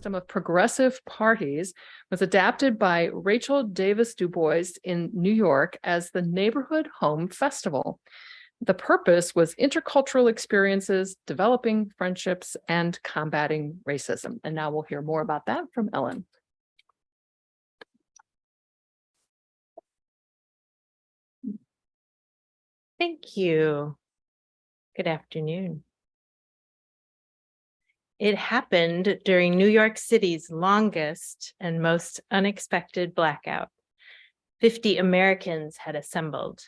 system of progressive parties was adapted by Rachel Davis Du Bois in New York as the Neighborhood Home Festival. The purpose was intercultural experiences, developing friendships, and combating racism. And now we'll hear more about that from Ellen. Thank you. Good afternoon. It happened during New York City's longest and most unexpected blackout. 50 Americans had assembled.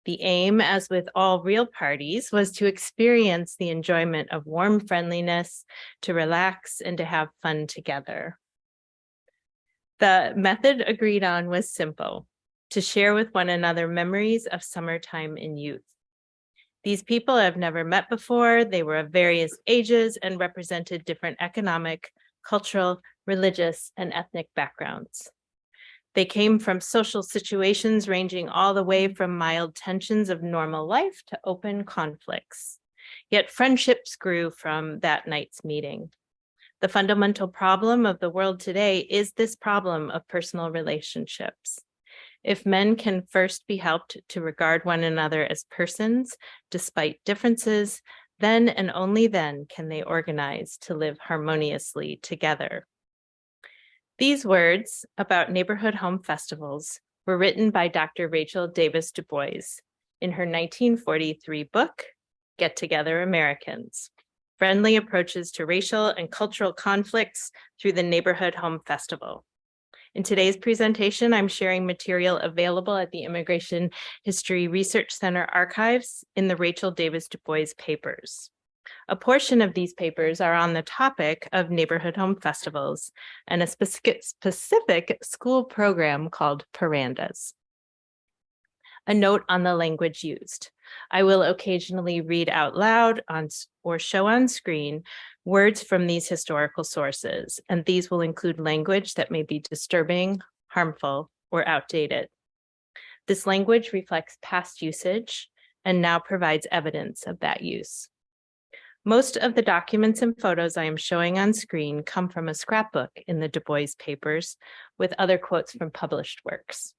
The aim, as with all real parties, was to experience the enjoyment of warm friendliness, to relax, and to have fun together. The method agreed on was simple: to share with one another memories of summertime in youth. These people I've never met before. They were of various ages and represented different economic, cultural, religious, and ethnic backgrounds. They came from social situations ranging all the way from mild tensions of normal life to open conflicts. Yet friendships grew from that night's meeting. The fundamental problem of the world today is this problem of personal relationships. If men can first be helped to regard one another as persons, despite differences, then and only then can they organize to live harmoniously together. These words about neighborhood home festivals were written by Dr. Rachel Davis Du Bois in her 1943 book, Get Together Americans: Friendly Approaches to Racial and Cultural Conflicts Through the Neighborhood Home Festival. In today's presentation, I'm sharing material available at the Immigration History Research Center archives in the Rachel Davis Du Bois papers. A portion of these papers are on the topic of neighborhood home festivals and a specific school program called Parandas. A note on the language used. I will occasionally read out loud or show on screen words from these historical sources, and these will include language that may be disturbing, harmful, or outdated. This language reflects past usage and now provides evidence of that use. Most of the documents and photos I am showing on screen come from a scrapbook in the Du Bois papers, with other quotes from published works.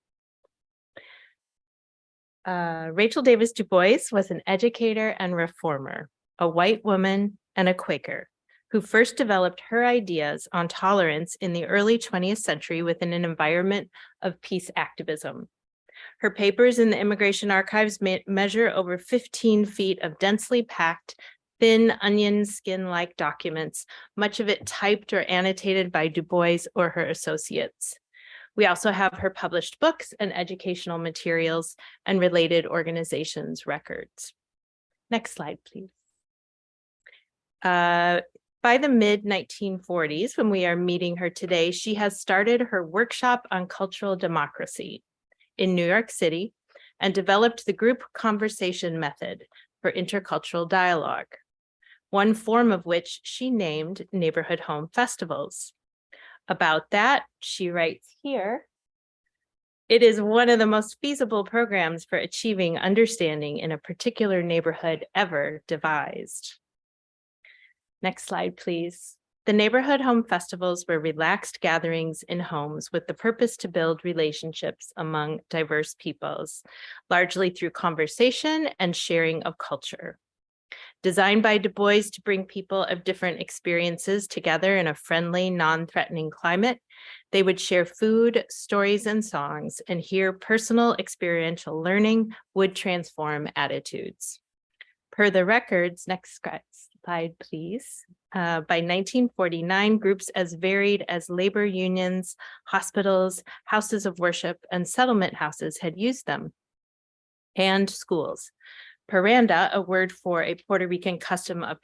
Rachel Davis Du Bois was an educator and reformer, a white woman and a Quaker, who first developed her ideas on tolerance in the early 20th century within an environment of peace activism. Her papers in the Immigration Archives measure over 15 feet of densely packed, thin onion skin-like documents, much of it typed or annotated by Du Bois or her associates. We also have her published books and educational materials and related organizations' records. Next slide, please. By the mid-1940s, when we are meeting her today, she has started her workshop on cultural democracy in New York City and developed the group conversation method for intercultural dialogue, one form of which she named neighborhood home festivals. About that, she writes here, "It is one of the most feasible programs for achieving understanding in a particular neighborhood ever devised." Next slide, please. The neighborhood home festivals were relaxed gatherings in homes with the purpose to build relationships among diverse peoples, largely through conversation and sharing of culture. Designed by Du Bois to bring people of different experiences together in a friendly, non-threatening climate, they would share food, stories, and songs, and here personal experiential learning would transform attitudes. Per the records, next slide, please. By 1949, groups as varied as labor unions, hospitals, houses of worship, and settlement houses had used them, and schools. Paranda, a word for a Puerto Rican custom of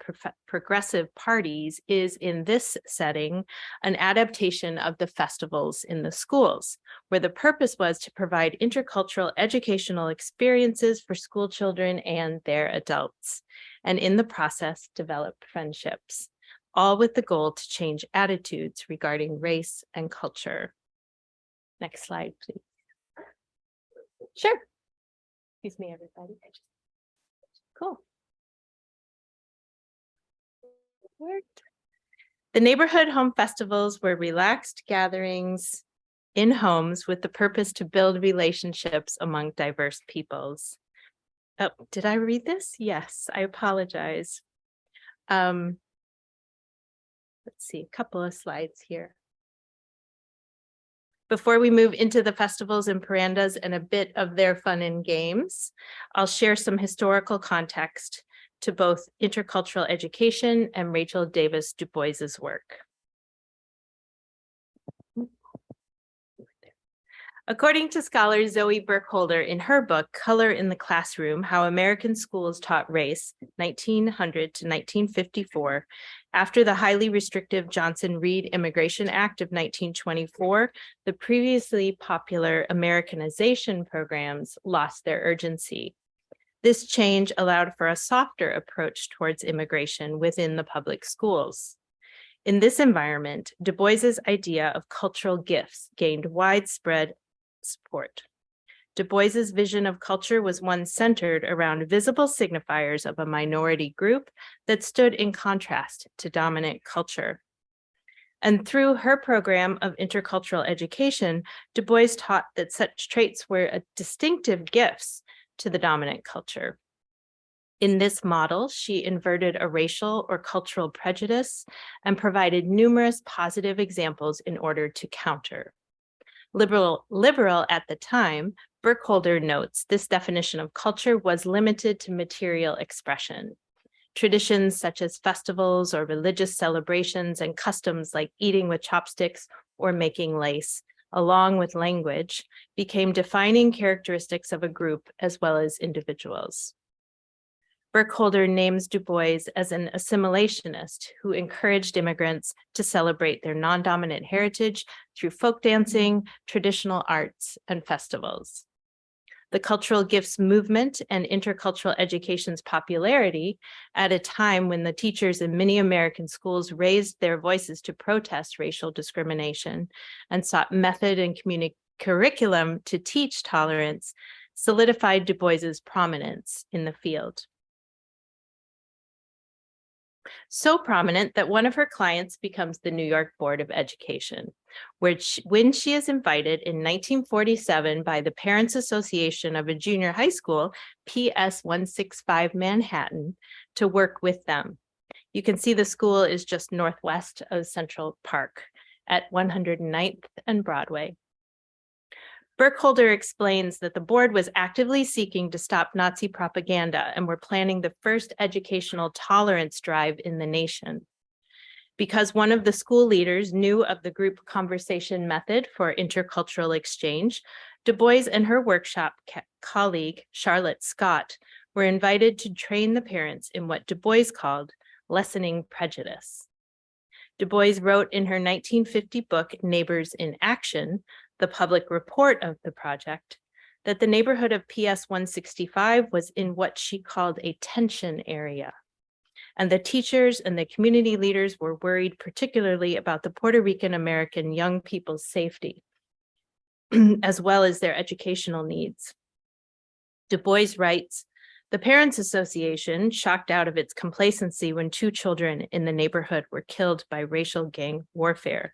progressive parties, is in this setting an adaptation of the festivals in the schools, where the purpose was to provide intercultural educational experiences for school children and their adults, and in the process develop friendships, all with the goal to change attitudes regarding race and culture. Next slide, please. Sure. Excuse me, everybody. Cool. Worked. The neighborhood home festivals were relaxed gatherings in homes with the purpose to build relationships among diverse peoples. Oh, did I read this? Yes, I apologize. Let's see, a couple of slides here. Before we move into the festivals and parandas and a bit of their fun and games, I'll share some historical context to both intercultural education and Rachel Davis Du Bois's work. According to scholar Zoe Burkholder in her book, Color in the Classroom, How American Schools Taught Race, 1900 to 1954, after the highly restrictive Johnson-Reed Immigration Act of 1924, the previously popular Americanization programs lost their urgency. This change allowed for a softer approach towards immigration within the public schools. In this environment, Du Bois's idea of cultural gifts gained widespread support. Du Bois's vision of culture was one centered around visible signifiers of a minority group that stood in contrast to dominant culture. And through her program of intercultural education, Du Bois taught that such traits were distinctive gifts to the dominant culture. In this model, she inverted a racial or cultural prejudice and provided numerous positive examples in order to counter. Liberal at the time, Burkholder notes this definition of culture was limited to material expression. Traditions such as festivals or religious celebrations and customs like eating with chopsticks or making lace, along with language, became defining characteristics of a group as well as individuals. Burkholder names Du Bois as an assimilationist who encouraged immigrants to celebrate their non-dominant heritage through folk dancing, traditional arts, and festivals. The cultural gifts movement and intercultural education's popularity at a time when the teachers in many American schools raised their voices to protest racial discrimination and sought method and curriculum to teach tolerance solidified Du Bois's prominence in the field. So prominent that one of her clients becomes the New York Board of Education, when she is invited in 1947 by the Parents Association of a junior high school, PS 165 Manhattan, to work with them. You can see the school is just northwest of Central Park at 109th and Broadway. Burkholder explains that the board was actively seeking to stop Nazi propaganda and were planning the first educational tolerance drive in the nation. Because one of the school leaders knew of the group conversation method for intercultural exchange, Du Bois and her workshop colleague, Charlotte Scott, were invited to train the parents in what Du Bois called lessening prejudice. Du Bois wrote in her 1950 book, Neighbors in Action, the public report of the project, that the neighborhood of PS 165 was in what she called a tension area. And the teachers and the community leaders were worried particularly about the Puerto Rican American young people's safety, as well as their educational needs. Du Bois writes, the Parents Association, shocked out of its complacency when 2 children in the neighborhood were killed by racial gang warfare,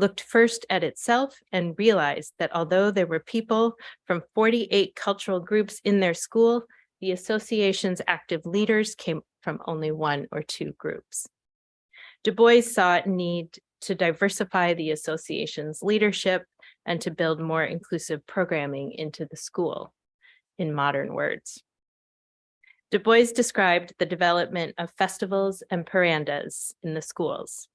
looked first at itself and realized that although there were people from 48 cultural groups in their school, the association's active leaders came from only 1 or 2 groups. Du Bois saw a need to diversify the association's leadership and to build more inclusive programming into the school, in modern words. Du Bois described the development of festivals and parandas in the schools.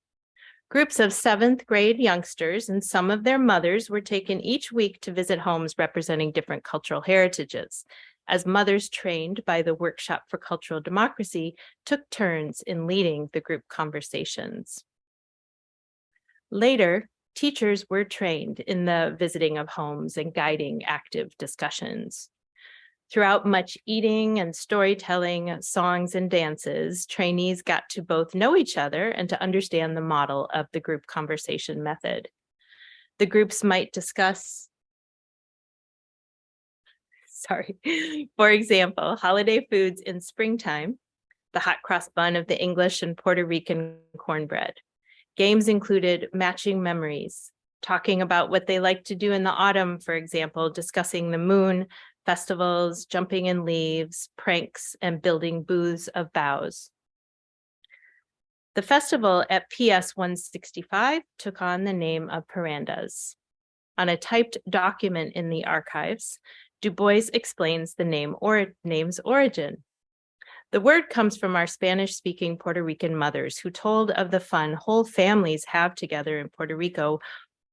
Groups of 7th grade youngsters and some of their mothers were taken each week to visit homes representing different cultural heritages, as mothers trained by the Workshop for Cultural Democracy took turns in leading the group conversations. Later, teachers were trained in the visiting of homes and guiding active discussions. Throughout much eating and storytelling, songs and dances, trainees got to both know each other and to understand the model of the group conversation method. The groups might discuss, for example, holiday foods in springtime, the hot cross bun of the English and Puerto Rican cornbread. Games included matching memories, talking about what they like to do in the autumn, for example, discussing the moon, festivals, jumping in leaves, pranks, and building booths of boughs. The festival at PS 165 took on the name of Parandas. On a typed document in the archives, Du Bois explains the name's origin. The word comes from our Spanish-speaking Puerto Rican mothers who told of the fun whole families have together in Puerto Rico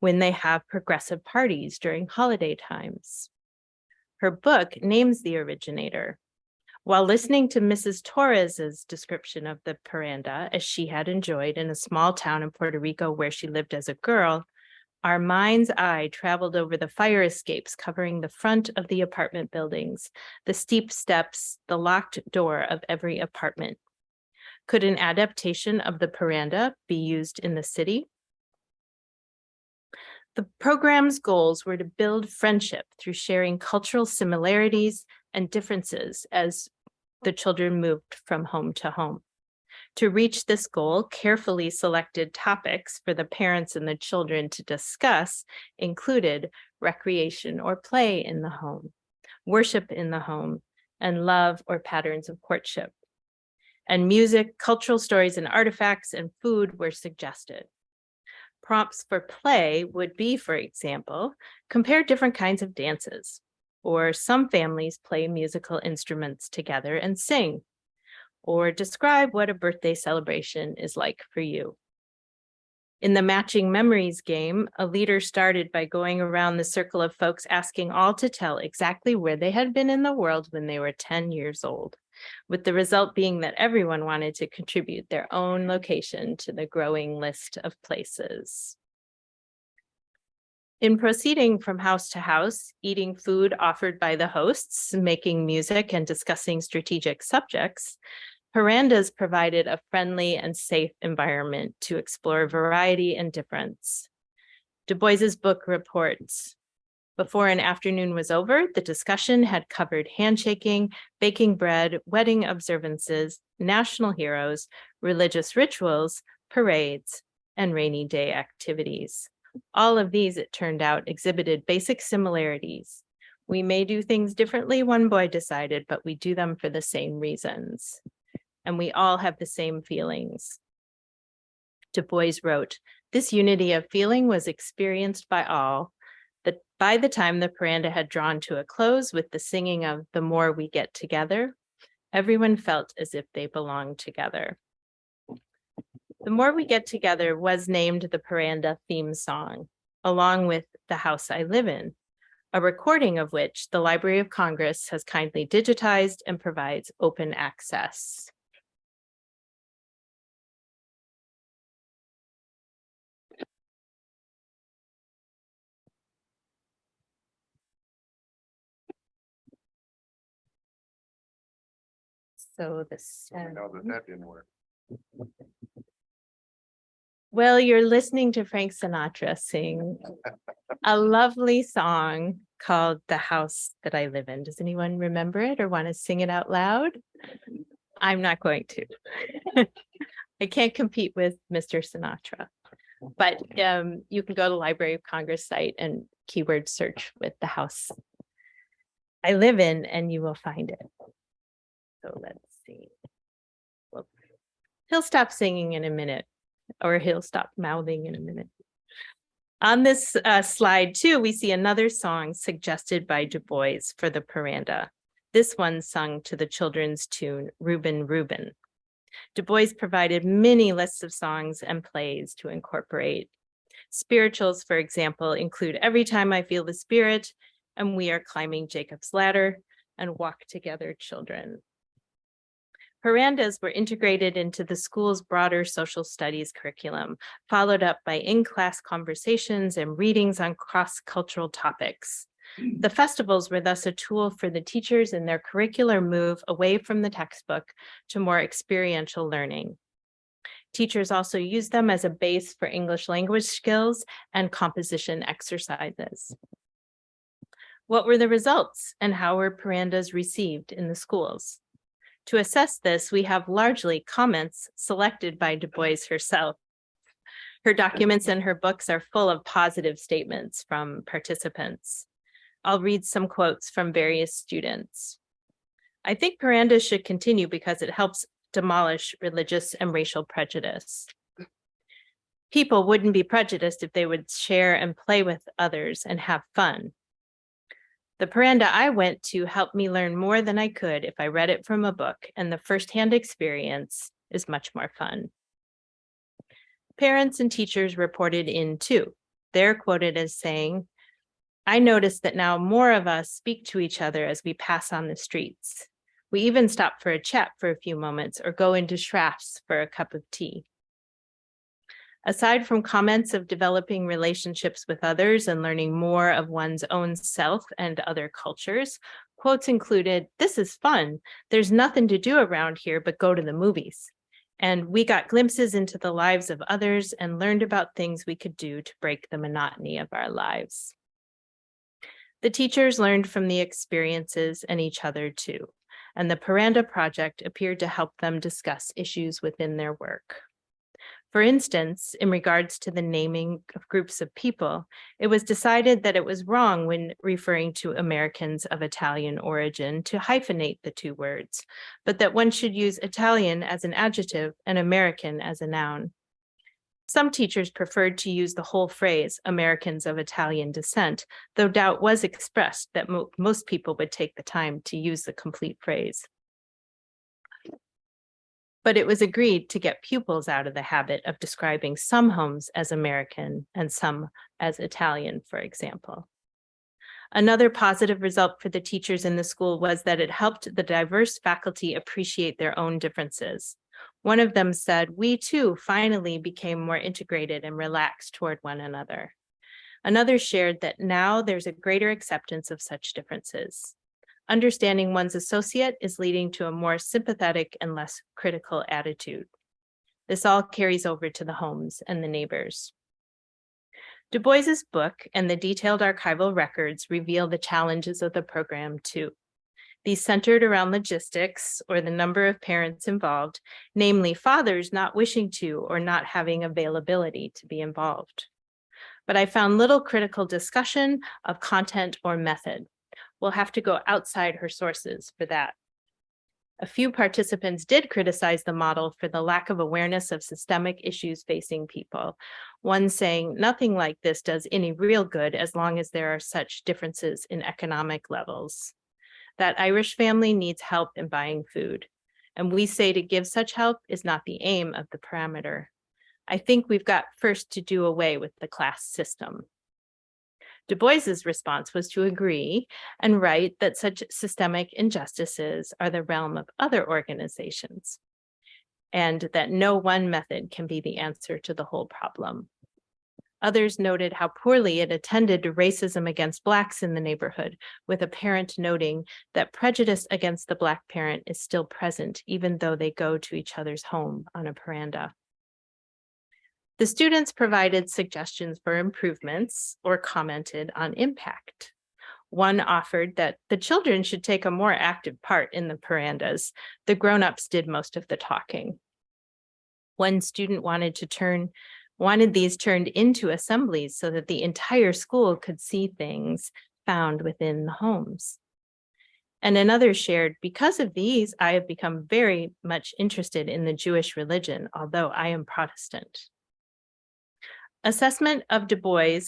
when they have progressive parties during holiday times. Her book names the originator. While listening to Mrs. Torres's description of the paranda, as she had enjoyed in a small town in Puerto Rico where she lived as a girl, our mind's eye traveled over the fire escapes covering the front of the apartment buildings, the steep steps, the locked door of every apartment. Could an adaptation of the paranda be used in the city? The program's goals were to build friendship through sharing cultural similarities and differences as the children moved from home to home. To reach this goal, carefully selected topics for the parents and the children to discuss included recreation or play in the home, worship in the home, and love or patterns of courtship. And music, cultural stories and artifacts, and food were suggested. Prompts for play would be, for example, compare different kinds of dances, or some families play musical instruments together and sing, or describe what a birthday celebration is like for you. In the Matching Memories game, a leader started by going around the circle of folks asking all to tell exactly where they had been in the world when they were 10 years old, with the result being that everyone wanted to contribute their own location to the growing list of places. In proceeding from house to house, eating food offered by the hosts, making music, and discussing strategic subjects, Parandas provided a friendly and safe environment to explore variety and difference. Du Bois's book reports, before an afternoon was over, the discussion had covered handshaking, baking bread, wedding observances, national heroes, religious rituals, parades, and rainy day activities. All of these, it turned out, exhibited basic similarities. We may do things differently, one boy decided, but we do them for the same reasons. And we all have the same feelings. Du Bois wrote, this unity of feeling was experienced by all, that by the time the paranda had drawn to a close with the singing of The More We Get Together, everyone felt as if they belonged together. The More We Get Together was named the paranda theme song, along with The House I Live In, a recording of which the Library of Congress has kindly digitized and provides open access. So this. I know that didn't work. Well, you're listening to Frank Sinatra sing a lovely song called The House That I Live In. Does anyone remember it or want to sing it out loud? I'm not going to. I can't compete with Mr. Sinatra. But you can go to the Library of Congress site and keyword search with The House I Live In, and you will find it. So let's see. Well, he'll stop singing in a minute, or he'll stop mouthing in a minute. On this slide too, we see another song suggested by Du Bois for the paranda. This one sung to the children's tune, Reuben, Reuben. Du Bois provided many lists of songs and plays to incorporate. Spirituals, for example, include Every Time I Feel the Spirit, and We Are Climbing Jacob's Ladder, and Walk Together, Children. Parandas were integrated into the school's broader social studies curriculum, followed up by in-class conversations and readings on cross-cultural topics. The festivals were thus a tool for the teachers in their curricular move away from the textbook to more experiential learning. Teachers also used them as a base for English language skills and composition exercises. What were the results, and how were parandas received in the schools? To assess this, we have largely comments selected by Du Bois herself. Her documents and her books are full of positive statements from participants. I'll read some quotes from various students. I think Paranda should continue because it helps demolish religious and racial prejudice. People wouldn't be prejudiced if they would share and play with others and have fun. The Paranda I went to helped me learn more than I could if I read it from a book, and the firsthand experience is much more fun. Parents and teachers reported in too. They're quoted as saying, I noticed that now more of us speak to each other as we pass on the streets. We even stop for a chat for a few moments or go into Schraff's for a cup of tea. Aside from comments of developing relationships with others and learning more of one's own self and other cultures, quotes included, "This is fun. There's nothing to do around here but go to the movies." And we got glimpses into the lives of others and learned about things we could do to break the monotony of our lives. The teachers learned from the experiences and each other too, and the Paranda Project appeared to help them discuss issues within their work. For instance, in regards to the naming of groups of people, it was decided that it was wrong when referring to Americans of Italian origin to hyphenate the two words, but that one should use Italian as an adjective and American as a noun. Some teachers preferred to use the whole phrase, Americans of Italian descent, though doubt was expressed that most people would take the time to use the complete phrase. But it was agreed to get pupils out of the habit of describing some homes as American and some as Italian, for example. Another positive result for the teachers in the school was that it helped the diverse faculty appreciate their own differences. One of them said, "We too finally became more integrated and relaxed toward one another." Another shared that now there's a greater acceptance of such differences. Understanding one's associate is leading to a more sympathetic and less critical attitude. This all carries over to the homes and the neighbors. Du Bois's book and the detailed archival records reveal the challenges of the program too. These centered around logistics or the number of parents involved, namely fathers not wishing to or not having availability to be involved. But I found little critical discussion of content or method. We'll have to go outside her sources for that. A few participants did criticize the model for the lack of awareness of systemic issues facing people. One saying, "Nothing like this does any real good as long as there are such differences in economic levels. That Irish family needs help in buying food. And we say to give such help is not the aim of the parameter. I think we've got first to do away with the class system." Du Bois's response was to agree and write that such systemic injustices are the realm of other organizations, and that no one method can be the answer to the whole problem. Others noted how poorly it attended to racism against Blacks in the neighborhood, with a parent noting that prejudice against the Black parent is still present, even though they go to each other's home on a paranda. The students provided suggestions for improvements or commented on impact. One offered that the children should take a more active part in the parandas. The grown-ups did most of the talking. One student wanted these turned into assemblies so that the entire school could see things found within the homes. And another shared, "Because of these, I have become very much interested in the Jewish religion, although I am Protestant." Assessment of Du Bois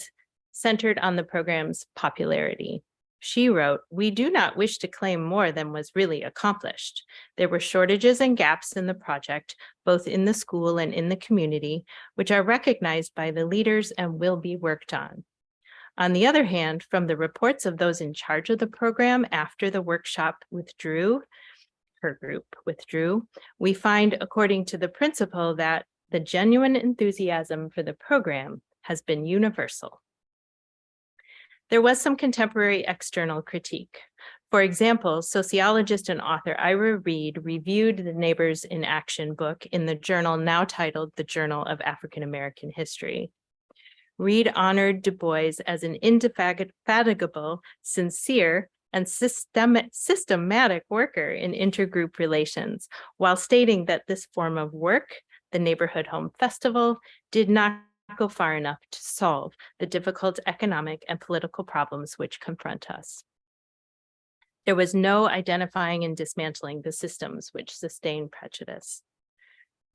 centered on the program's popularity. She wrote, "We do not wish to claim more than was really accomplished. There were shortages and gaps in the project, both in the school and in the community, which are recognized by the leaders and will be worked on. On the other hand, from the reports of those in charge of the program after the workshop her group withdrew, we find, according to the principal, that the genuine enthusiasm for the program has been universal." There was some contemporary external critique. For example, sociologist and author Ira Reid reviewed the Neighbors in Action book in the journal now titled The Journal of African American History. Reid honored Du Bois as an indefatigable, sincere, and systematic worker in intergroup relations, while stating that this form of work, the Neighborhood Home Festival, did not go far enough to solve the difficult economic and political problems which confront us. There was no identifying and dismantling the systems which sustain prejudice.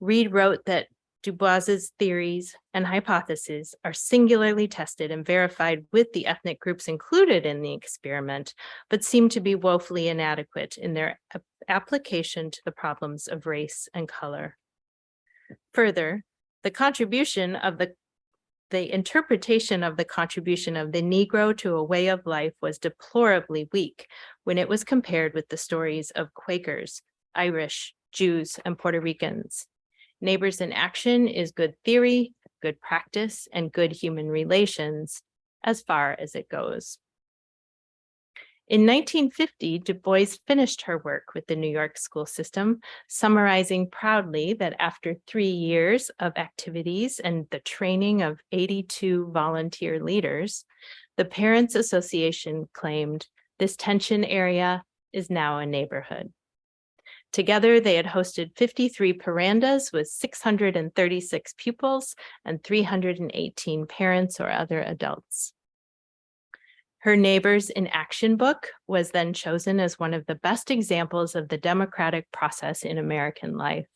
Reed wrote that Du Bois's theories and hypotheses are singularly tested and verified with the ethnic groups included in the experiment, but seem to be woefully inadequate in their application to the problems of race and color. Further, the interpretation of the contribution of the Negro to a way of life was deplorably weak when it was compared with the stories of Quakers, Irish, Jews, and Puerto Ricans. Neighbors in Action is good theory, good practice, and good human relations, as far as it goes. In 1950, Du Bois finished her work with the New York school system, summarizing proudly that after 3 years of activities and the training of 82 volunteer leaders, the Parents Association claimed this tension area is now a neighborhood. Together, they had hosted 53 parandas with 636 pupils and 318 parents or other adults. Her Neighbors in Action book was then chosen as one of the best examples of the democratic process in American life.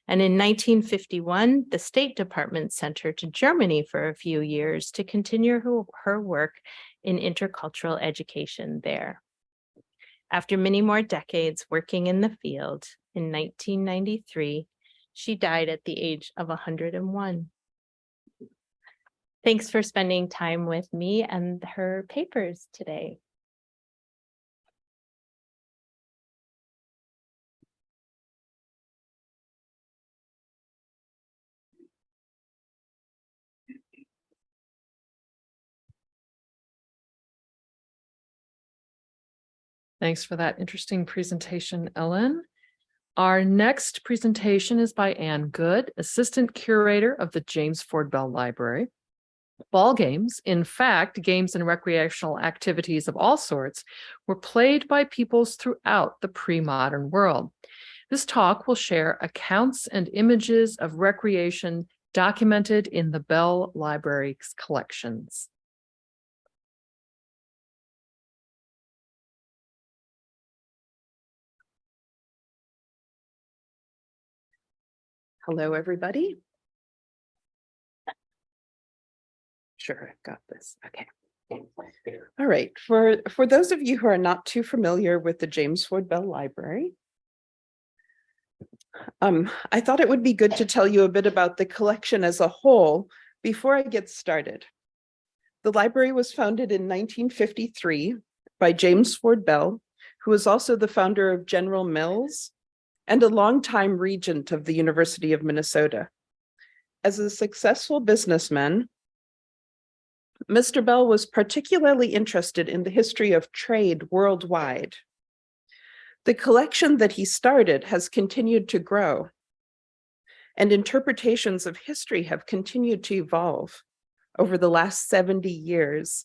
And in 1951, the State Department sent her to Germany for a few years to continue her work in intercultural education there. After many more decades working in the field, in 1993, she died at the age of 101. Thanks for spending time with me and her papers today. Thanks for that interesting presentation, Ellen. Our next presentation is by Ann Good, Assistant Curator of the James Ford Bell Library. Ball games, in fact, games and recreational activities of all sorts, were played by peoples throughout the pre-modern world. This talk will share accounts and images of recreation documented in the Bell Library's collections. Hello, everybody. Sure, I've got this. Okay. All right. For those of you who are not too familiar with the James Ford Bell Library, I thought it would be good to tell you a bit about the collection as a whole before I get started. The library was founded in 1953 by James Ford Bell, who was also the founder of General Mills and a longtime regent of the University of Minnesota. As a successful businessman, Mr. Bell was particularly interested in the history of trade worldwide. The collection that he started has continued to grow, and interpretations of history have continued to evolve over the last 70 years.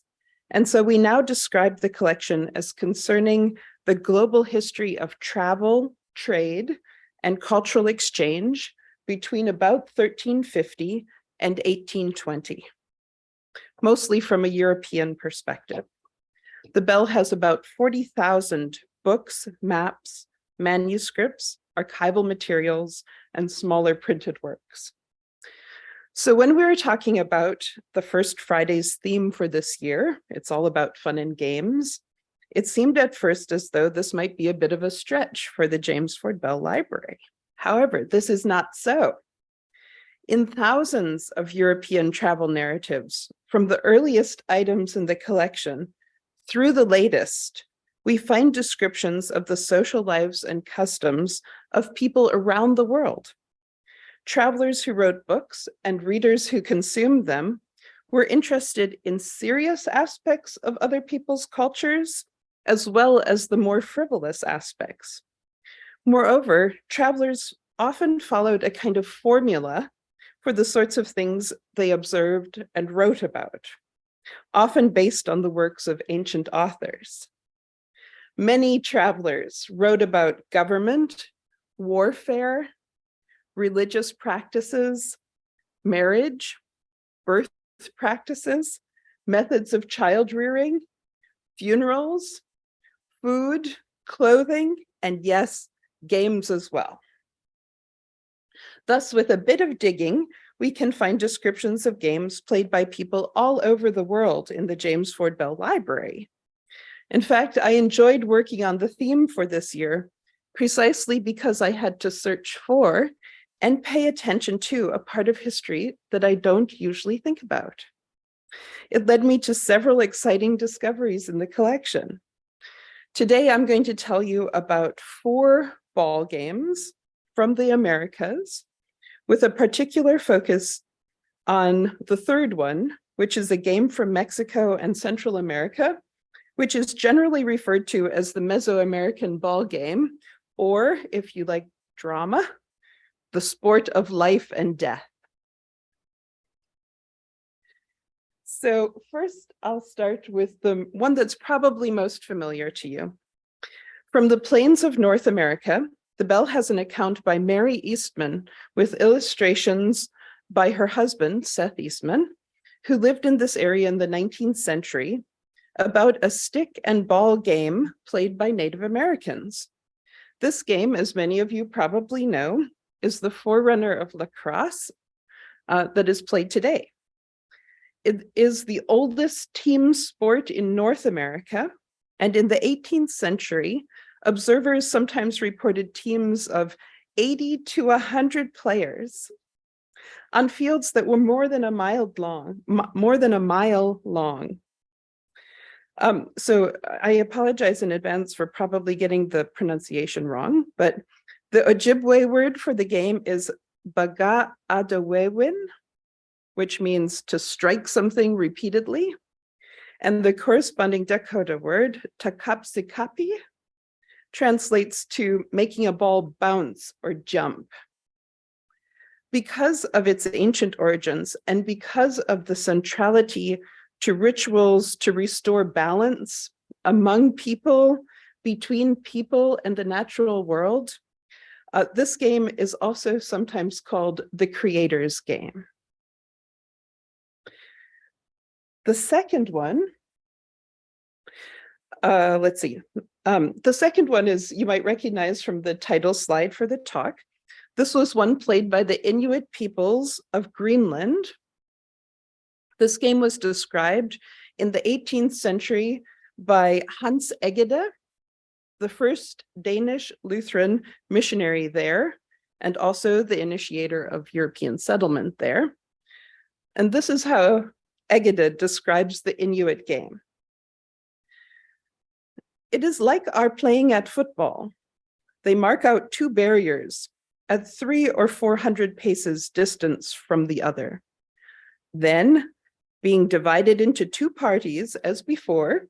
And so we now describe the collection as concerning the global history of travel, trade, and cultural exchange between about 1350 and 1820, mostly from a European perspective. The Bell has about 40,000 books, maps, manuscripts, archival materials, and smaller printed works. So when we were talking about the First Friday's theme for this year, it's all about fun and games, it seemed at first as though this might be a bit of a stretch for the James Ford Bell Library. However, this is not so. In thousands of European travel narratives, from the earliest items in the collection through the latest, we find descriptions of the social lives and customs of people around the world. Travelers who wrote books and readers who consumed them were interested in serious aspects of other people's cultures, as well as the more frivolous aspects. Moreover, travelers often followed a kind of formula for the sorts of things they observed and wrote about, often based on the works of ancient authors. Many travelers wrote about government, warfare, religious practices, marriage, birth practices, methods of child rearing, funerals, food, clothing, and yes, games as well. Thus, with a bit of digging, we can find descriptions of games played by people all over the world in the James Ford Bell Library. In fact, I enjoyed working on the theme for this year precisely because I had to search for and pay attention to a part of history that I don't usually think about. It led me to several exciting discoveries in the collection. Today, I'm going to tell you about 4 ball games from the Americas, with a particular focus on the third one, which is a game from Mexico and Central America, which is generally referred to as the Mesoamerican ball game, or if you like drama, the sport of life and death. So first, I'll start with the one that's probably most familiar to you. From the plains of North America, the Bell has an account by Mary Eastman with illustrations by her husband, Seth Eastman, who lived in this area in the 19th century, about a stick and ball game played by Native Americans. This game, as many of you probably know, is the forerunner of lacrosse that is played today. It is the oldest team sport in North America, and in the 18th century, observers sometimes reported teams of 80 to 100 players on fields that were more than a mile long. So I apologize in advance for probably getting the pronunciation wrong, but the Ojibwe word for the game is baga adawewin, which means to strike something repeatedly. And the corresponding Dakota word, takapsikapi, translates to making a ball bounce or jump. Because of its ancient origins and because of the centrality to rituals to restore balance among people, between people and the natural world, this game is also sometimes called the creator's game. The second one, let's see. The second one is, you might recognize from the title slide for the talk. This was one played by the Inuit peoples of Greenland. This game was described in the 18th century by Hans Egede, the first Danish Lutheran missionary there, and also the initiator of European settlement there. And this is how Egede describes the Inuit game. It is like our playing at football. They mark out 2 barriers at 300 or 400 paces distance from the other. Then, being divided into 2 parties as before,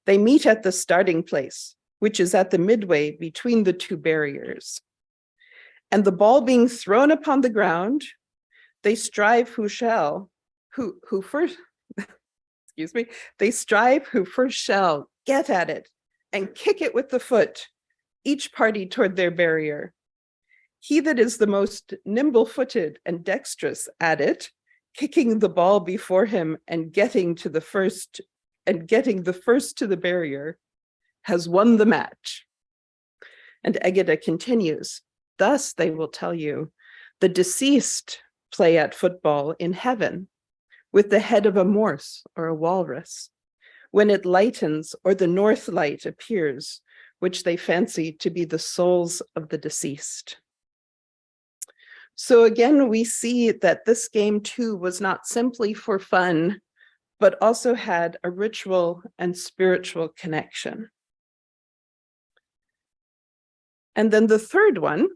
they meet at the starting place, which is at the midway between the 2 barriers. And the ball being thrown upon the ground, they strive who first, excuse me, they strive who first shall get at it and kick it with the foot, each party toward their barrier. He that is the most nimble-footed and dexterous at it, kicking the ball before him and getting the first to the barrier, has won the match. And Egede continues, thus they will tell you, the deceased play at football in heaven with the head of a morse or a walrus, when it lightens or the north light appears, which they fancy to be the souls of the deceased. So again, we see that this game too was not simply for fun, but also had a ritual and spiritual connection. And then the third one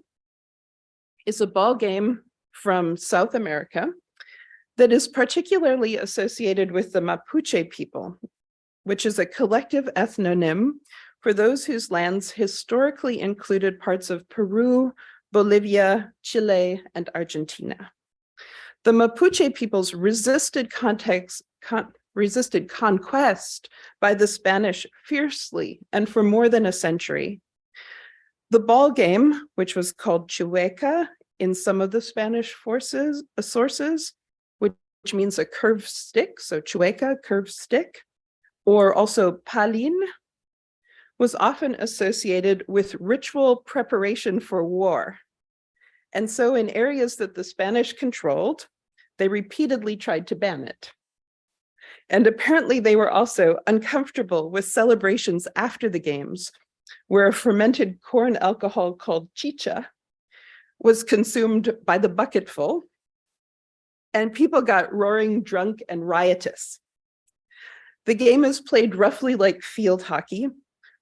is a ball game from South America that is particularly associated with the Mapuche people, which is a collective ethnonym for those whose lands historically included parts of Peru, Bolivia, Chile, and Argentina. The Mapuche peoples resisted conquest by the Spanish fiercely and for more than a century. The ball game, which was called chueca in some of the Spanish sources, which which means a curved stick, so chueca, curved stick, or also palin, was often associated with ritual preparation for war. And so in areas that the Spanish controlled, they repeatedly tried to ban it. And apparently they were also uncomfortable with celebrations after the games, where a fermented corn alcohol called chicha was consumed by the bucketful, and people got roaring drunk and riotous. The game is played roughly like field hockey,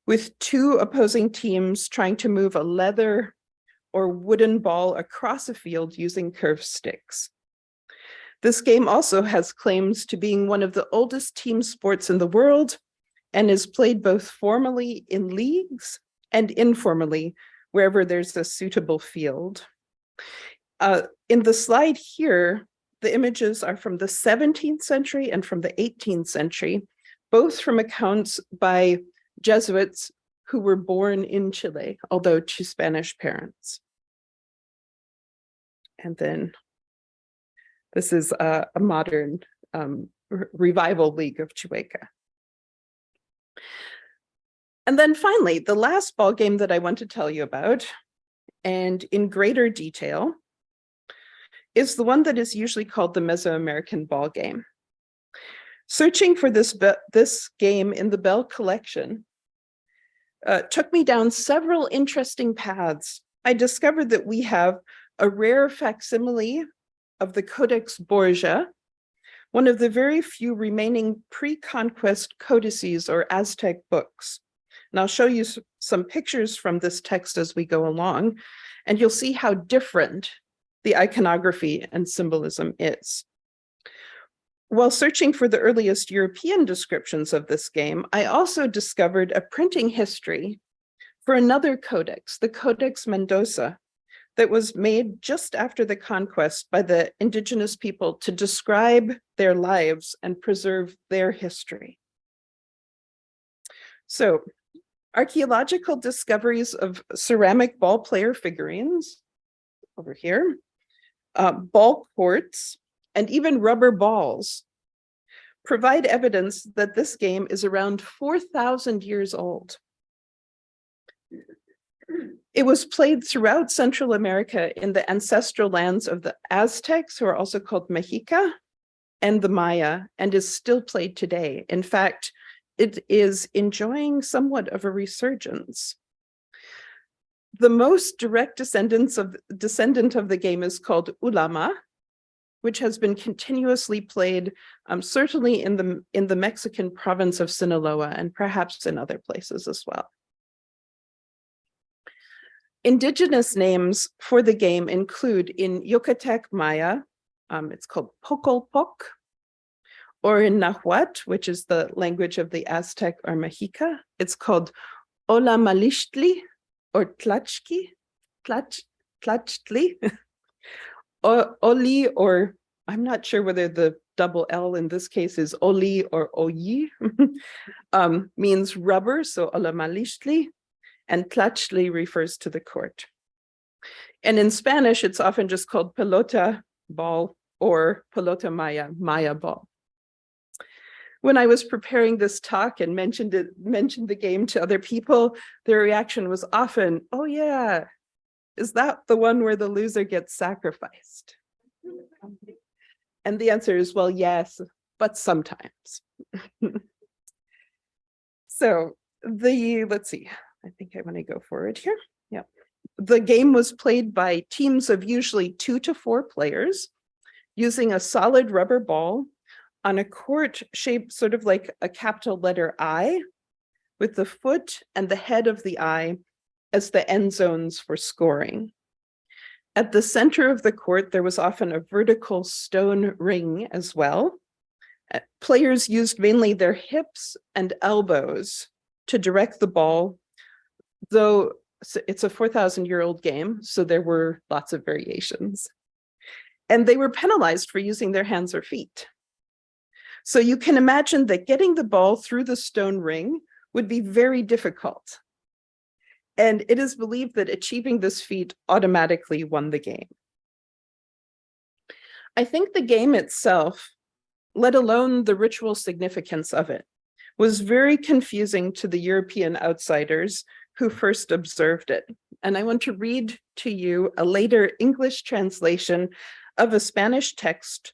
with two opposing teams trying to move a leather or wooden ball across a field using curved sticks. This game also has claims to being one of the oldest team sports in the world and is played both formally in leagues and informally wherever there's a suitable field. In the slide here, the images are from the 17th century and from the 18th century, both from accounts by Jesuits who were born in Chile, although to Spanish parents. And then this is a modern revival league of Chueca. And then finally, the last ball game that I want to tell you about, and in greater detail, is the one that is usually called the Mesoamerican ball game. Searching for this game in the Bell collection took me down several interesting paths. I discovered that we have a rare facsimile of the Codex Borgia, one of the very few remaining pre-conquest codices or Aztec books. And I'll show you some pictures from this text as we go along, and you'll see how different the iconography and symbolism is. While searching for the earliest European descriptions of this game, I also discovered a printing history for another codex, the Codex Mendoza, that was made just after the conquest by the indigenous people to describe their lives and preserve their history. So, archaeological discoveries of ceramic ball player figurines over here, ball courts, and even rubber balls provide evidence that this game is around 4,000 years old. It was played throughout Central America in the ancestral lands of the Aztecs, who are also called Mexica, and the Maya, and is still played today. In fact, it is enjoying somewhat of a resurgence. The most direct descendant of the game is called Ulama, which has been continuously played, certainly in the Mexican province of Sinaloa and perhaps in other places as well. Indigenous names for the game include in Yucatec Maya, it's called Pocolpoc, or in Nahuatl, which is the language of the Aztec or Mexica, it's called Olamalixtli or Tlachki, Tlachtli. Oli, or I'm not sure whether the double L in this case is Oli or Oyi, means rubber, so Olamalixtli, and Tlachtli refers to the court. And in Spanish, it's often just called pelota ball or pelota maya, Maya ball. When I was preparing this talk and mentioned the game to other people, their reaction was often, "Oh yeah, is that the one where the loser gets sacrificed?" And the answer is, well, yes, but sometimes. So let's see, I think I want to go forward here. Yeah. The game was played by teams of usually 2 to 4 players using a solid rubber ball on a court shaped sort of like a capital letter I, with the foot and the head of the I as the end zones for scoring. At the center of the court, there was often a vertical stone ring as well. Players used mainly their hips and elbows to direct the ball, though it's a 4,000-year-old game, so there were lots of variations. And they were penalized for using their hands or feet. So you can imagine that getting the ball through the stone ring would be very difficult. And it is believed that achieving this feat automatically won the game. I think the game itself, let alone the ritual significance of it, was very confusing to the European outsiders who first observed it. And I want to read to you a later English translation of a Spanish text.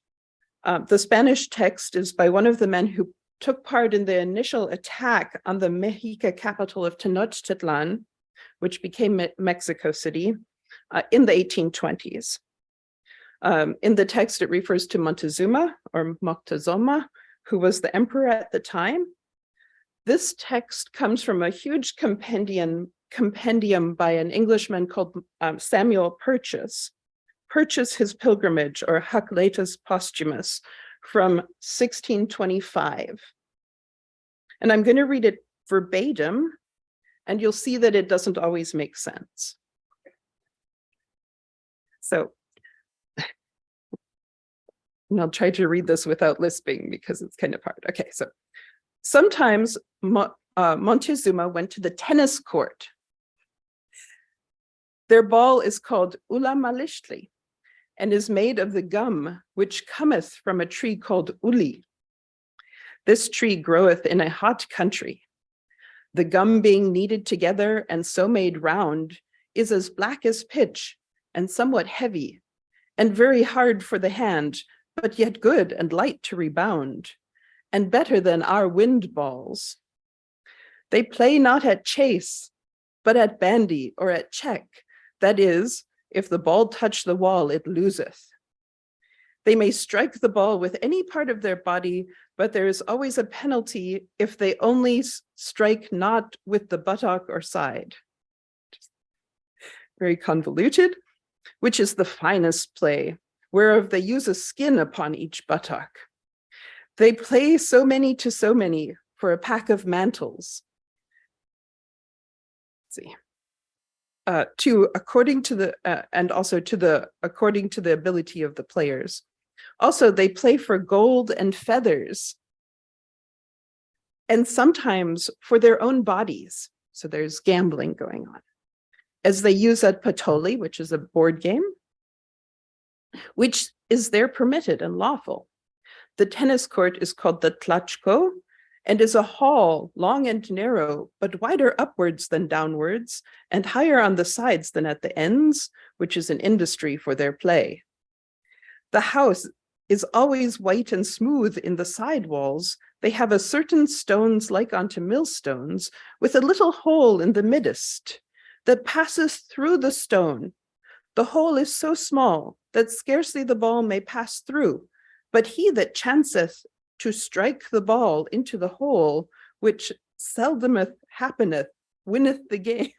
The Spanish text is by one of the men who took part in the initial attack on the Mexica capital of Tenochtitlan, which became Mexico City, in the 1820s. In the text, it refers to Montezuma or Moctezuma, who was the emperor at the time. This text comes from a huge compendium by an Englishman called Samuel Purchas. Purchas his pilgrimage, or Hac Laetus Posthumus, from 1625. And I'm going to read it verbatim, and you'll see that it doesn't always make sense. So, and I'll try to read this without lisping because it's kind of hard. Okay, so sometimes Montezuma went to the tennis court. Their ball is called Ula Malishli and is made of the gum which cometh from a tree called Uli. This tree groweth in a hot country. The gum being kneaded together and so made round is as black as pitch and somewhat heavy and very hard for the hand, but yet good and light to rebound, and better than our wind balls. They play not at chase, but at bandy or at check. That is, if the ball touch the wall, it loseth. They may strike the ball with any part of their body, but there is always a penalty if they only strike not with the buttock or side. Very convoluted, which is the finest play, whereof they use a skin upon each buttock. They play so many to so many for a pack of mantles. Let's see. According to the ability of the players. Also, they play for gold and feathers, and sometimes for their own bodies. So there's gambling going on, as they use at Patoli, which is a board game, which is there permitted and lawful. The tennis court is called the Tlachco, and is a hall, long and narrow, but wider upwards than downwards, and higher on the sides than at the ends, which is an industry for their play. The house is always white and smooth in the side walls. They have a certain stones like unto millstones, with a little hole in the middest, that passeth through the stone. The hole is so small, that scarcely the ball may pass through, but he that chanceth to strike the ball into the hole, which seldometh happeneth, winneth the game.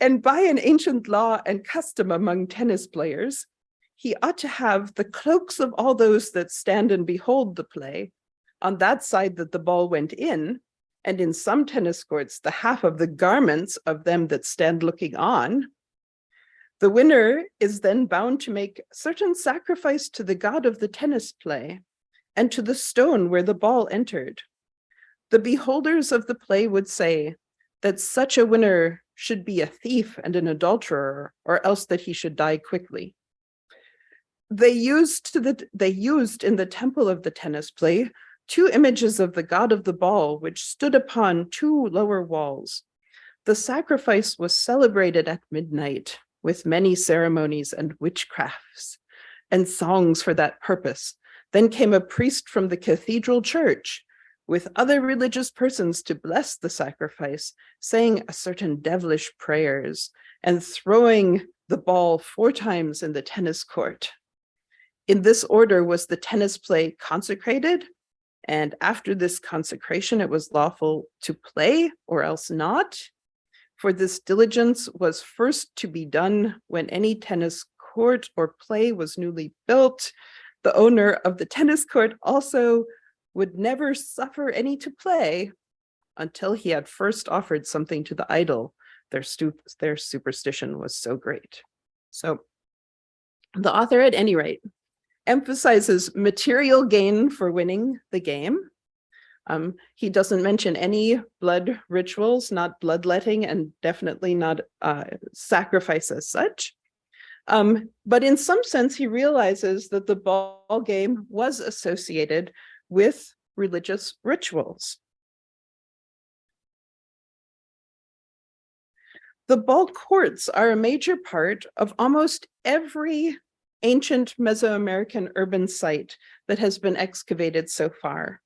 And by an ancient law and custom among tennis players, he ought to have the cloaks of all those that stand and behold the play on that side that the ball went in, and in some tennis courts, the half of the garments of them that stand looking on. The winner is then bound to make certain sacrifice to the god of the tennis play and to the stone where the ball entered. The beholders of the play would say that such a winner should be a thief and an adulterer, or else that he should die quickly. They used in the temple of the tennis play 2 images of the god of the ball, which stood upon 2 lower walls. The sacrifice was celebrated at midnight, with many ceremonies and witchcrafts and songs for that purpose. Then came a priest from the cathedral church with other religious persons to bless the sacrifice, saying a certain devilish prayers and throwing the ball 4 times in the tennis court. In this order was the tennis play consecrated, and after this consecration, it was lawful to play or else not. For this diligence was first to be done when any tennis court or play was newly built. The owner of the tennis court also would never suffer any to play until he had first offered something to the idol. Their superstition was so great. So the author, at any rate, emphasizes material gain for winning the game. He doesn't mention any blood rituals, not bloodletting, and definitely not sacrifice as such. But in some sense, he realizes that the ball game was associated with religious rituals. The ball courts are a major part of almost every ancient Mesoamerican urban site that has been excavated so far.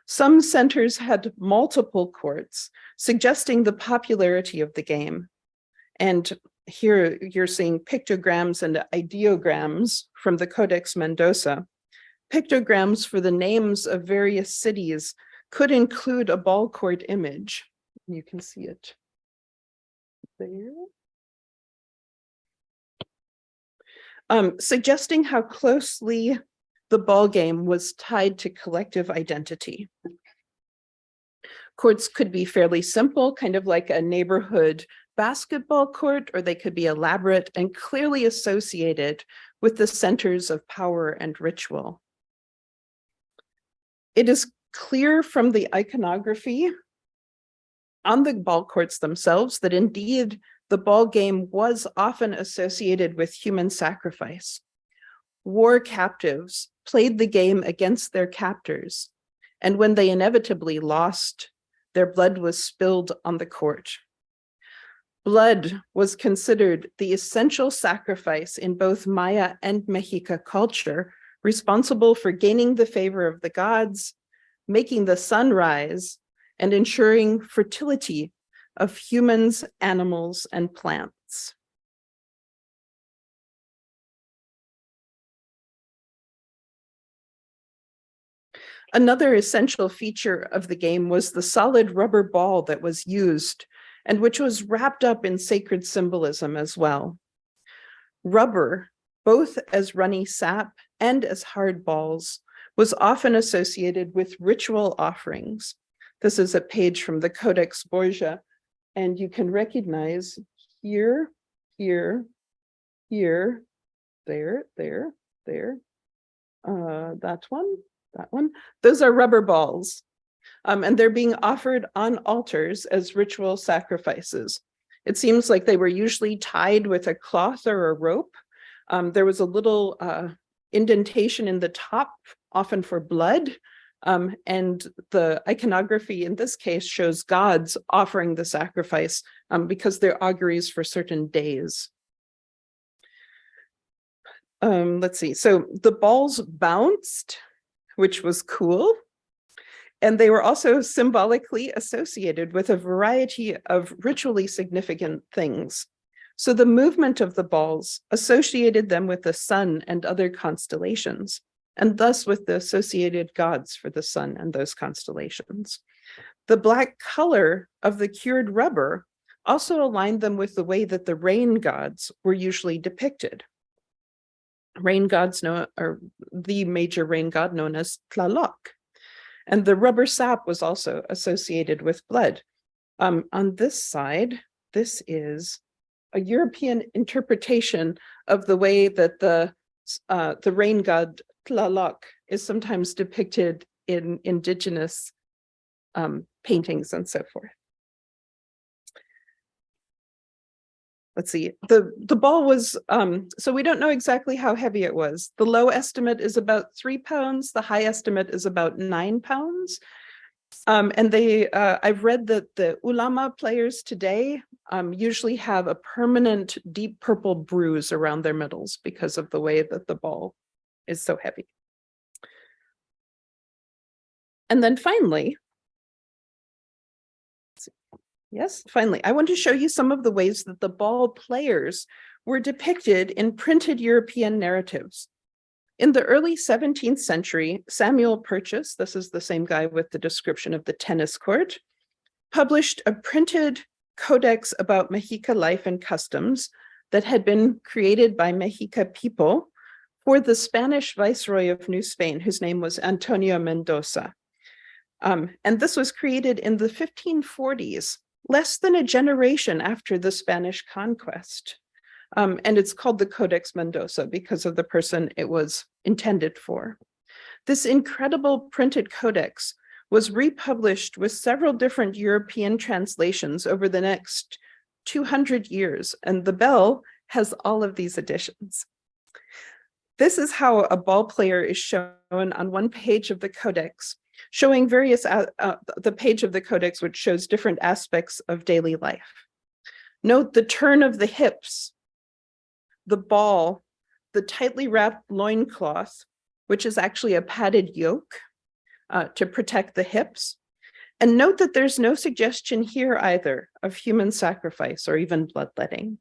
Some centers had multiple courts, suggesting the popularity of the game. And here you're seeing pictograms and ideograms from the Codex Mendoza. Pictograms for the names of various cities could include a ball court image. You can see it there. Suggesting how closely the ball game was tied to collective identity. Courts could be fairly simple, kind of like a neighborhood basketball court, or they could be elaborate and clearly associated with the centers of power and ritual. It is clear from the iconography on the ball courts themselves that indeed the ball game was often associated with human sacrifice. War captives played the game against their captors, and when they inevitably lost, their blood was spilled on the court. Blood was considered the essential sacrifice in both Maya and Mexica culture, responsible for gaining the favor of the gods, making the sun rise, and ensuring fertility of humans, animals, and plants. Another essential feature of the game was the solid rubber ball that was used and which was wrapped up in sacred symbolism as well. Rubber, both as runny sap and as hard balls, was often associated with ritual offerings. This is a page from the Codex Borgia, and you can recognize here, here, here, there, that one. Those are rubber balls. And they're being offered on altars as ritual sacrifices. It seems like they were usually tied with a cloth or a rope. There was a little indentation in the top, often for blood. And the iconography in this case shows gods offering the sacrifice because they're auguries for certain days. Let's see, so the balls bounced, which was cool. And they were also symbolically associated with a variety of ritually significant things. So the movement of the balls associated them with the sun and other constellations, and thus with the associated gods for the sun and those constellations. The black color of the cured rubber also aligned them with the way that the rain gods were usually depicted. Rain gods are the major rain god known as Tlaloc. And the rubber sap was also associated with blood. On this side, this is a European interpretation of the way that the rain god Tlaloc is sometimes depicted in indigenous paintings and so forth. Let's see, the ball was, so we don't know exactly how heavy it was. The low estimate is about 3 pounds. The high estimate is about 9 pounds. And I've read that the ulama players today usually have a permanent deep purple bruise around their middles because of the way that the ball is so heavy. And then finally, I want to show you some of the ways that the ball players were depicted in printed European narratives. In the early 17th century, Samuel Purchas, this is the same guy with the description of the tennis court, published a printed codex about Mexica life and customs that had been created by Mexica people for the Spanish viceroy of New Spain, whose name was Antonio Mendoza. And this was created in the 1540s, less than a generation after the Spanish conquest. And it's called the Codex Mendoza because of the person it was intended for. This incredible printed codex was republished with several different European translations over the next 200 years, and the bell has all of these additions. This is how a ball player is shown on one page of the codex, showing the page of the codex which shows different aspects of daily life. Note the turn of the hips, the ball, the tightly wrapped loincloth, which is actually a padded yoke to protect the hips. And note that there's no suggestion here either of human sacrifice or even bloodletting.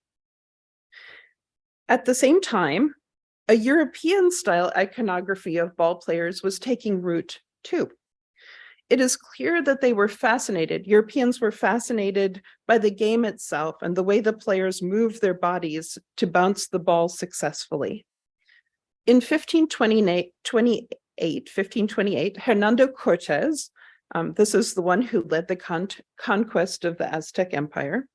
At the same time, a European-style iconography of ball players was taking root too. It is clear that they were fascinated. Europeans were fascinated by the game itself and the way the players moved their bodies to bounce the ball successfully. In 1528, Hernando Cortes, this is the one who led the conquest of the Aztec Empire,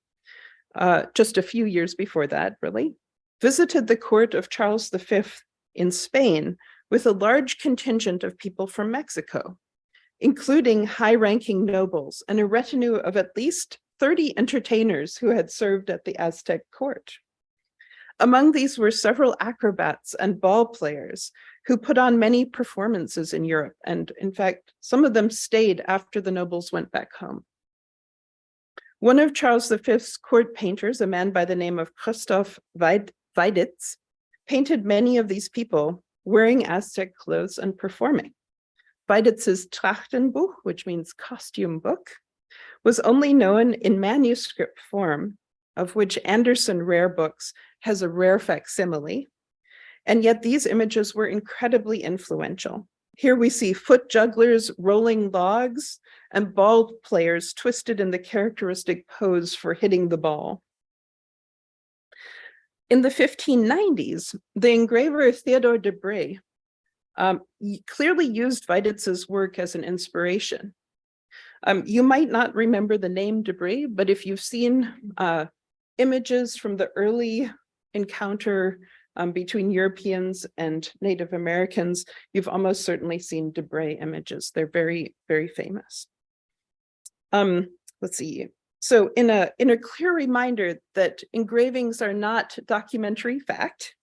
just a few years before that, really, visited the court of Charles V in Spain with a large contingent of people from Mexico, including high-ranking nobles and a retinue of at least 30 entertainers who had served at the Aztec court. Among these were several acrobats and ball players who put on many performances in Europe, and in fact, some of them stayed after the nobles went back home. One of Charles V's court painters, a man by the name of Christoph Weiditz, painted many of these people wearing Aztec clothes and performing. Weiditz's Trachtenbuch, which means costume book, was only known in manuscript form, of which Anderson Rare Books has a rare facsimile, and yet these images were incredibly influential. Here we see foot jugglers rolling logs and ball players twisted in the characteristic pose for hitting the ball. In the 1590s, the engraver Theodore de Bray clearly used Weiditz's work as an inspiration. You might not remember the name de Bray, but if you've seen images from the early encounter between Europeans and Native Americans, you've almost certainly seen de Bray images. They're very, very famous. Let's see. So in a clear reminder that engravings are not documentary fact,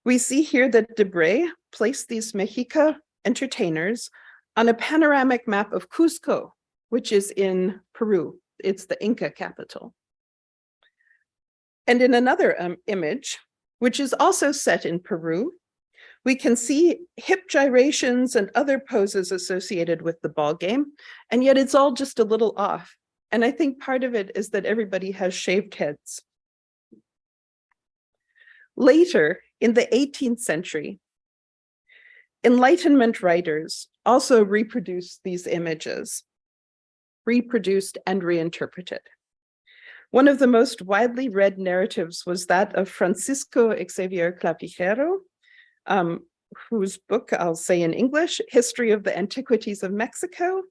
we see here that de Bray placed these Mexica entertainers on a panoramic map of Cusco, which is in Peru. It's the Inca capital. And in another image, which is also set in Peru, we can see hip gyrations and other poses associated with the ball game, and yet it's all just a little off. And I think part of it is that everybody has shaved heads. Later, in the 18th century, Enlightenment writers also reproduced these images, reproduced and reinterpreted. One of the most widely read narratives was that of Francisco Xavier Clavijero, whose book I'll say in English, History of the Antiquities of Mexico,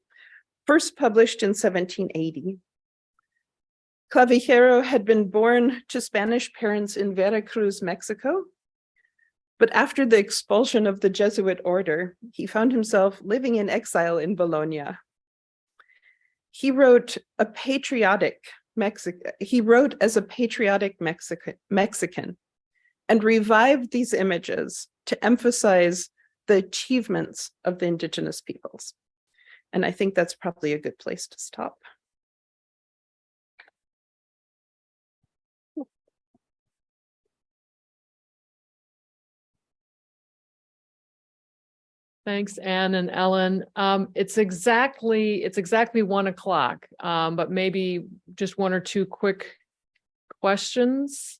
first published in 1780. Clavijero had been born to Spanish parents in Veracruz, Mexico, but after the expulsion of the Jesuit order, he found himself living in exile in Bologna. He wrote as a patriotic Mexican and revived these images to emphasize the achievements of the indigenous peoples. And I think that's probably a good place to stop. Thanks, Anne and Ellen. It's exactly 1 o'clock, but maybe just one or two quick questions.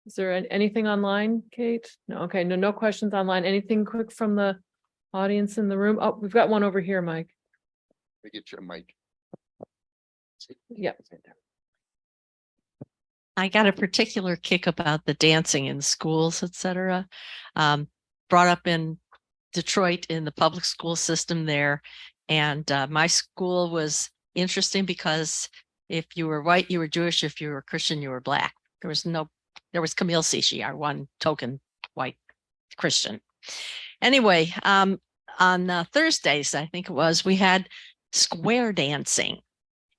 Is there anything online, Kate? No, okay, no questions online. Anything quick from the audience in the room? Oh, we've got one over here, Mike. Get your mic. Yeah. I got a particular kick about the dancing in schools, etc. Brought up in Detroit in the public school system there. And my school was interesting because if you were white, you were Jewish. If you were Christian, you were Black. There was Camille Sishi, our one token white Christian. Anyway, on Thursdays, I think it was, we had square dancing.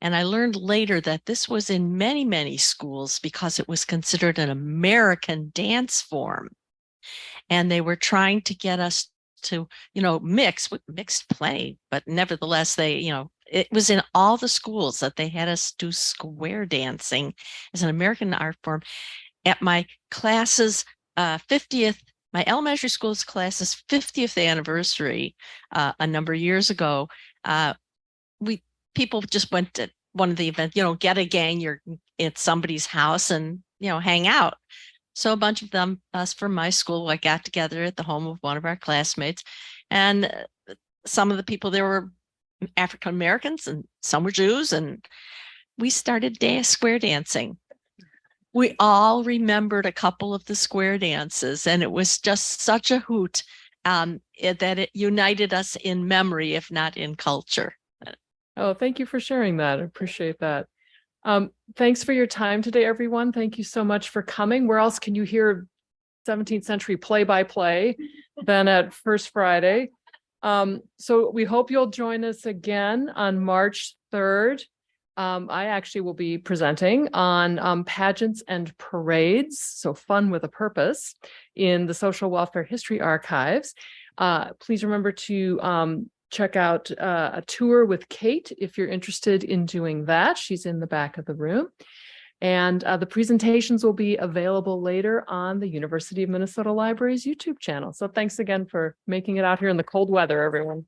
And I learned later that this was in many, many schools because it was considered an American dance form. And they were trying to get us to, mixed play, but nevertheless, it was in all the schools that they had us do square dancing as an American art form. At my class's 50th, my elementary school's class's 50th anniversary, a number of years ago, people just went to one of the events, get a gang, you're at somebody's house and, hang out. So a bunch of us from my school, got together at the home of one of our classmates, and some of the people there were African Americans and some were Jews, and we started square dancing. We all remembered a couple of the square dances, and it was just such a hoot that it united us in memory, if not in culture. Oh, thank you for sharing that. I appreciate that. Thanks for your time today, everyone. Thank you so much for coming. Where else can you hear 17th century play-by-play than at First Friday? So we hope you'll join us again on March 3rd. I actually will be presenting on pageants and parades, so fun with a purpose, in the Social Welfare History Archives. Please remember to check out a tour with Kate if you're interested in doing that. She's in the back of the room. And the presentations will be available later on the University of Minnesota Library's YouTube channel. So thanks again for making it out here in the cold weather, everyone.